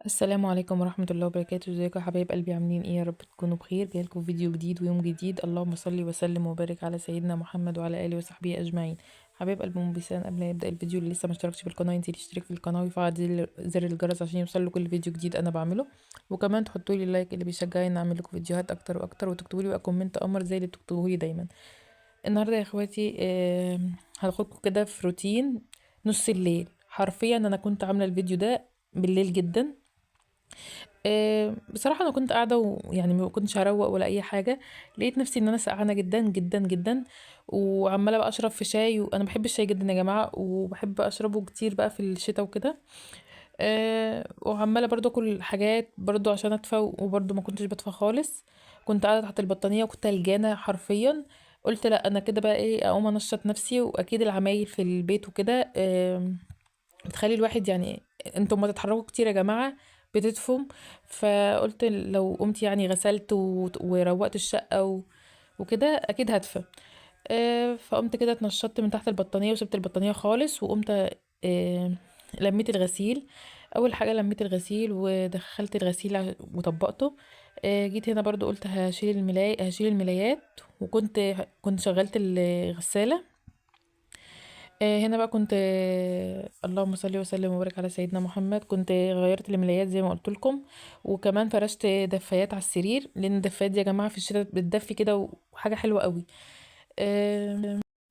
السلام عليكم ورحمة الله وبركاته. ازيكم يا حبايب قلبي؟ عاملين ايه؟ يا رب تكونوا بخير. جايلكم فيديو جديد ويوم جديد. اللهم صل وسلم وبارك على سيدنا محمد وعلى اله وصحبه اجمعين. حبايب قلب ام بيسان، قبل ما يبدأ الفيديو اللي لسه ما اشتركش في القناة ينزل يشترك في القناة ويفعل زر الجرس عشان يوصل له كل فيديو جديد انا بعمله. وكمان تحطوا لي اللايك اللي بيشجعني اعمل لكم فيديوهات اكتر واكتر، وتكتبوا لي بقى كومنت قمر زي اللي بتكتبوه لي دايما. النهارده يا اخواتي هاخدكم كده في روتين نص الليل. حرفيا انا كنت عامله الفيديو ده بالليل جدا. بصراحة أنا كنت قاعدة ويعني ما كنتش هروق ولا أي حاجة. لقيت نفسي إن أنا سقعانة جدا جدا جدا، وعمالة بقى أشرب في شاي، وأنا بحب الشاي جدا يا جماعة، وبحب أشربه كتير بقى في الشتاء وكده. وعمالة برضو أكل حاجات برضو عشان أدفى، وبرضو ما كنتش بدفى خالص. كنت قاعدة تحت البطانية وكنت هلجانة حرفيا. قلت لا، أنا كده بقى إيه، أقوم أنشط نفسي، وأكيد العمايل في البيت وكده بتخلي الواحد يعني، انتوا ما تتحركوا كتير يا جماعة بتدفوا. فقلت لو قمت يعني غسلت وروقت الشقة وكده اكيد هدفى. فقمت كده اتنشطت من تحت البطانية وسبت البطانية خالص، وقمت لميت الغسيل. اول حاجة لميت الغسيل ودخلت الغسيل وطبقته. جيت هنا برضو قلت هشيل الملايات، وكنت شغلت الغسالة. هنا بقى كنت اللهم صل وسلم وبارك على سيدنا محمد، كنت غيرت الملايات زي ما قلت لكم. وكمان فرشت دفايات على السرير، لان الدفايات دي يا جماعه في الشتاء بتدفي كده، وحاجه حلوه قوي.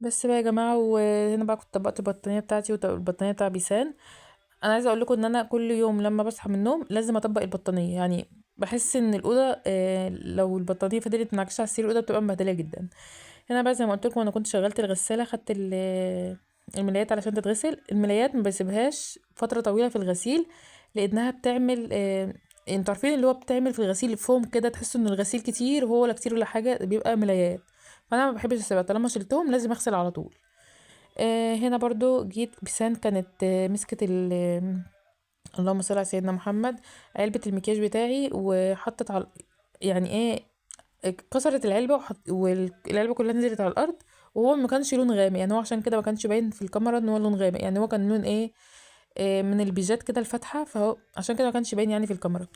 بس بقى يا جماعه، وهنا بقى كنت طبقت البطانيه بتاعتي والبطانيه بتاع بيسان. انا عايزه اقول لكم ان انا كل يوم لما بصحى من النوم لازم اطبق البطانيه، يعني بحس ان الاوضه لو البطانيه فضلت منعكشه على السرير الاوضه بتبقى مبهدله جدا. هنا بقى زي ما قلت لكم، انا كنت شغلت الغساله، خدت الملايات علشان تتغسل. الملايات ما بسيبهاش فتره طويله في الغسيل، لانها بتعمل انتوا عارفين اللي هو بتعمل في الغسيل فوم كده، تحسوا ان الغسيل كتير وهو ولا كتير ولا حاجه، بيبقى ملايات. فانا ما بحبش اسيبها، طالما شلتهم لازم اغسل على طول. هنا برضو جيت بسان كانت مسكت اللهم صل على سيدنا محمد، علبة المكياج بتاعي، وحطت على يعني ايه، كسرت العلبة والعلبة كلها نزلت على الأرض. وهو ما كانش لون غامق، يعني هو عشان كده ما كانش باين في الكاميرا ان هو لون غامق، يعني هو كان لون ايه، من البيجات كده الفاتحة، فهو عشان كده ما كانش باين يعني في الكاميرا.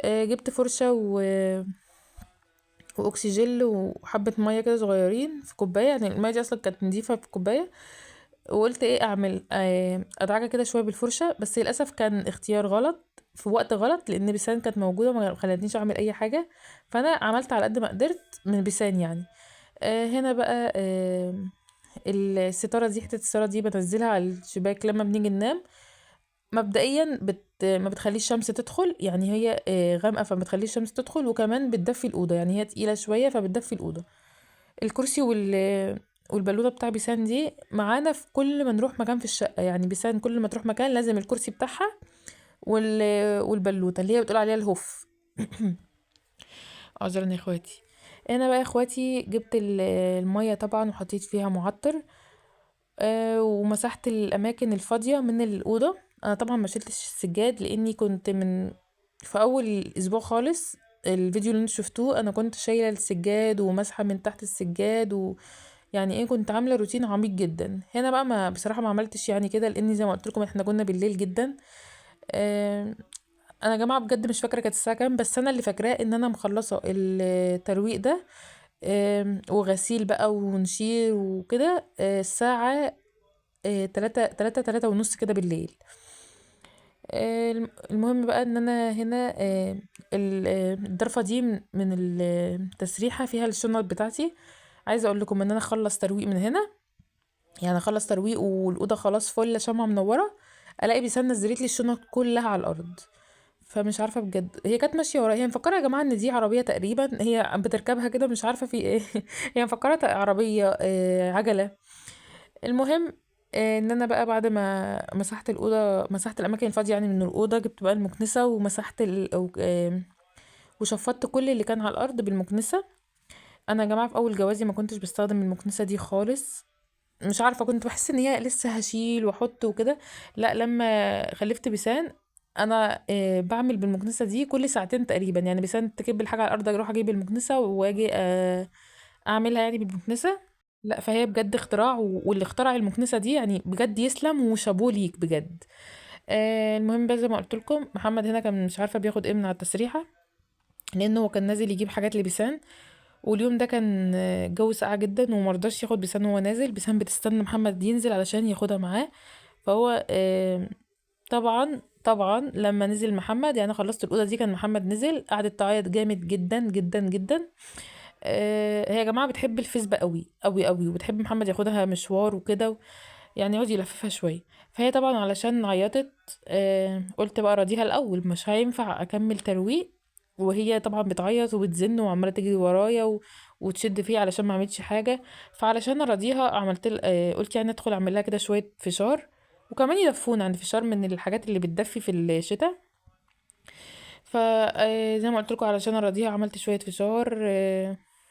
جبت فرشة واكسجين وحبة مية كده صغيرين في كوباية، يعني المية دي اصلا كانت نضيفة في كوباية. وقلت ايه اعمل، ادعكها كده شويه بالفرشه، بس للاسف كان اختيار غلط في وقت غلط، لان بيسان كانت موجوده ما خلتنيش اعمل اي حاجه. فانا عملت على قد ما قدرت من بيسان يعني. هنا بقى الستاره دي، حته الستاره دي بنزلها على الشباك لما بنيجي ننام. مبدئيا ما بتخليش الشمس تدخل، يعني هي غامقه فما بتخليش الشمس تدخل، وكمان بتدفي الاوضه، يعني هي تقيله شويه فبتدفي الاوضه. الكرسي والبالونه بتاع بيسان دي معانا في كل ما نروح مكان في الشقه، يعني بيسان كل ما تروح مكان لازم الكرسي بتاعها وال... والبالونه اللي هي بتقول عليها الهوف. اعذرني يا اخواتي. انا بقى يا اخواتي جبت الميه طبعا وحطيت فيها معطر. ومسحت الاماكن الفاضيه من الاوضه. انا طبعا ما شلتش السجاد، لاني كنت في اول اسبوع خالص، الفيديو اللي انتوا شفتوه انا كنت شايله السجاد ومسحه من تحت السجاد يعني ايه، كنت عامله روتين عميق جدا. هنا بقى ما بصراحه ما عملتش يعني كده، لاني زي ما قلت لكم احنا كنا بالليل جدا. آه انا يا جماعه بجد مش فاكره كانت الساعه كام، بس انا اللي فاكراه ان انا مخلصه الترويق ده وغسيل بقى ونشير وكده الساعه 3 ونص كده بالليل. المهم بقى ان انا هنا الضرفه دي من التسريحه فيها الشنط بتاعتي. عايزه اقول لكم ان انا اخلص ترويق من هنا، يعني اخلص ترويق والاوضه خلاص فل شمعة منوره، الاقي بيسان نزلت لي الشنط كلها على الارض. فمش عارفه بجد، هي كانت ماشيه ورايا، هي مفكره يا جماعه ان دي عربيه تقريبا، هي بتركبها كده مش عارفه في ايه. هي مفكره عربيه عجله. المهم ان انا بقى بعد ما مسحت الاوضه، مسحت الاماكن الفاضيه يعني من الاوضه، جبت بقى المكنسه ومسحت وشفطت كل اللي كان على الارض بالمكنسه. انا يا جماعه في اول جوازي ما كنتش بستخدم المكنسه دي خالص، مش عارفه، كنت بحس ان هي لسه هشيل واحط وكده. لا، لما خلفت بيسان انا بعمل بالمكنسه دي كل ساعتين تقريبا، يعني بيسان تكب الحاجه على الارض اروح اجيب المكنسه واجي اعملها يعني بالمكنسه. لا، فهي بجد اختراع، واللي اخترع المكنسه دي يعني بجد يسلم وشابوه ليك بجد. المهم بقى زي ما قلت لكم، محمد هنا كان مش عارفه بياخد ايه من على التسريحه، لانه هو كان نازل يجيب حاجات لبيسان. واليوم ده كان الجو ساقع جدا، ومرضاش ياخد بيسان وهو نازل. بيسان بتستنى محمد ينزل علشان ياخدها معاه. فهو طبعا لما نزل محمد، يعني أنا خلصت الاوضه دي كان محمد نزل، قعدت تعيط جامد جدا جدا جدا. هي يا جماعه بتحب الفسبة قوي قوي قوي، وبتحب محمد ياخدها مشوار وكده، يعني يقعد يلففها شويه. فهي طبعا علشان عيطت، قلت بقى راضيها الاول، مش هينفع اكمل ترويق وهي طبعا بتعيط وبتزن وعماله تجري ورايا وتشد فيه علشان ما عملتش حاجه. فعلشان اراضيها قلت يعني ادخل اعمل لها كده شويه فشار، وكمان يدفون عند فشار من الحاجات اللي بتدفي في الشتاء. زي ما قلت لكم علشان اراضيها عملت شويه فشار.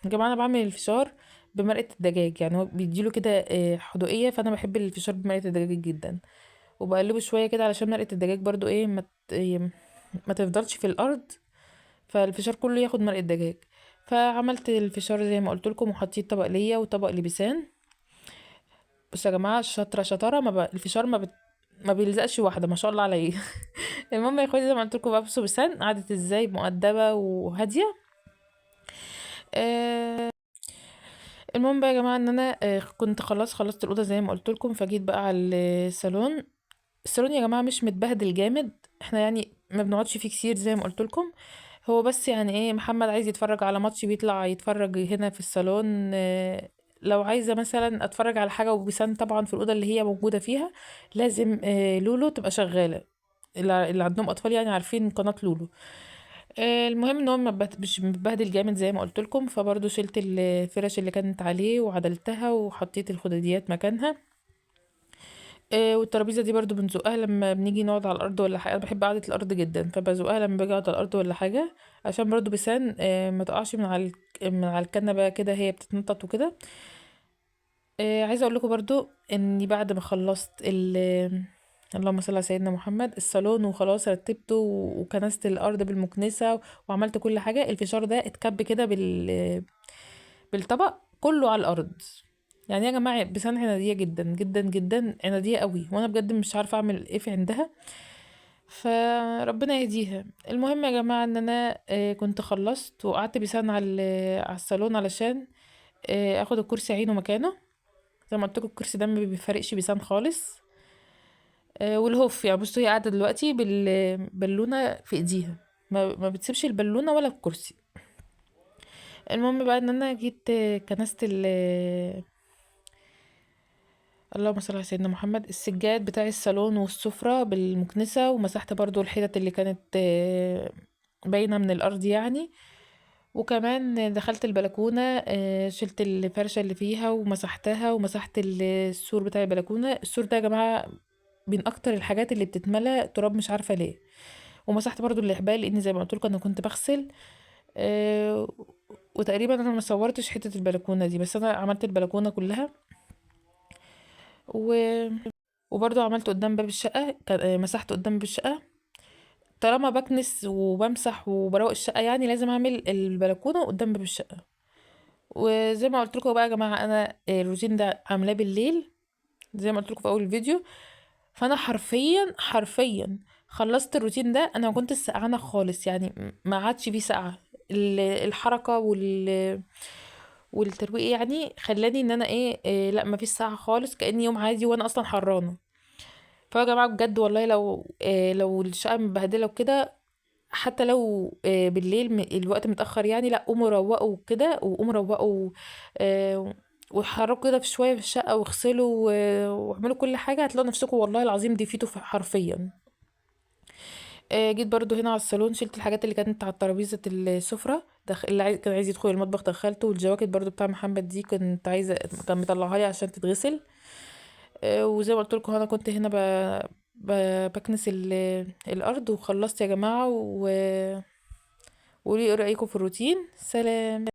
يا جماعه انا بعمل الفشار بمرقه الدجاج، يعني هو بيديله كده حدوقيه، فانا بحب الفشار بمرقه الدجاج جدا. وبقلبه شويه كده علشان مرقه الدجاج برضو ايه ما تفضلش في الارض، فالفشار كله ياخد مرقه دجاج. فعملت الفشار زي ما قلت لكم، وحطيت طبق ليا وطبق لبسان. بصوا يا جماعه، شاطره شطاره، الفشار ما بيلزقش واحده، ما شاء الله عليه. المهم يا اخواتي، زي ما قلت لكم بقى، بصوا بسان قعدت ازاي مؤدبه وهاديه. آه المهم بقى يا جماعه ان انا كنت خلاص خلصت الاوضه زي ما قلت لكم، فجيت بقى على الصالون. الصالون يا جماعه مش متبهدل جامد، احنا يعني ما بنقعدش فيه كتير زي ما قلت لكم. هو بس يعني ايه، محمد عايز يتفرج على ماتش بيطلع يتفرج هنا في الصالون. لو عايزه مثلا اتفرج على حاجه، وبيسان طبعا في الاوضه اللي هي موجوده فيها لازم لولو تبقى شغاله. اللي عندهم اطفال يعني عارفين قناه لولو. المهم ان هو مش متبهدل جامد زي ما قلت لكم. فبرضه شلت الفرش اللي كانت عليه وعدلتها وحطيت الخداديات مكانها. والترابيزه دي برضو بنزقها لما بنيجي نقعد على الارض ولا حاجه، انا بحب قعده الارض جدا، فبزقها لما باجي اقعد على الارض ولا حاجه، عشان برضو بسان ما تقعش من على الكنبه كده، هي بتتنطط وكده. عايزه اقول لكم برضو اني بعد ما خلصت اللهم صل على سيدنا محمد الصالون وخلاص رتبته وكنست الارض بالمكنسه وعملت كل حاجه، الفشار ده اتكب كده بالطبق كله على الارض. يعني يا جماعه بسان عناديه جدا جدا جدا، عناديه قوي، وانا بجد مش عارفه اعمل ايه في عندها، فربنا يهديها. المهم يا جماعه ان انا كنت خلصت وقعدت بسان على الصالون علشان اخد الكرسي عينه مكانه. زي ما قلت لكم الكرسي ده ما بيفرقش بسان خالص. والهوف يعني، بصوا هي قاعده دلوقتي بالبالونه في ايديها، ما بتسيبش البالونه ولا الكرسي. المهم بقى ان انا جيت كنست اللهم صل على سيدنا محمد السجاد بتاع الصالون والسفرة بالمكنسة، ومسحت برضو الحتت اللي كانت باينة من الأرض يعني. وكمان دخلت البلكونة، شلت الفرشة اللي فيها ومسحتها، ومسحت السور بتاع البلكونة. السور ده يا جماعة من أكتر الحاجات اللي بتتملى تراب، مش عارفة ليه. ومسحت برضو الإحبال، لأن زي ما قلت لكم أنا كنت بغسل. آه، وتقريبا أنا ما صورتش حتة البلكونة دي، بس أنا عملت البلكونة كلها. و... وبرضو عملت قدام باب الشقة، مسحت قدام باب الشقة. طالما بكنس وبمسح وبروق الشقة، يعني لازم اعمل البلكونة قدام باب الشقة. وزي ما قلت لكم بقى يا جماعة، انا الروتين ده عاملاه بالليل زي ما قلت لكم في اول الفيديو. فانا حرفيا خلصت الروتين ده، انا ما كنت سقعانة خالص، يعني ما عادش فيه سقعة. الحركة والترويق يعني خلاني ان انا لا ما فيش سقعة خالص، كأني يوم عادي وانا اصلا حرانة. فيا جماعة بجد والله، لو الشقة مبهدلة وكده، حتى لو بالليل الوقت متأخر يعني، لا قوموا روقوا كده، وقوموا روقوا آه، وحركوا كده في شوية في الشقة، واغسلوا واعملوا كل حاجة، هتلاقوا نفسكم والله العظيم ديفيتوا حرفيا. جيت برضو هنا على الصالون، شلت الحاجات اللي كانت على ترابيزة السفرة. كان عايز يدخل المطبخ دخلته، والجواكت برضو بتاع محمد دي كان مطلعها لي عشان تتغسل. وزي ما قلت لكم انا كنت هنا بكنس الارض، وخلصت يا جماعه. وقولي ايه رايكم في الروتين. سلام.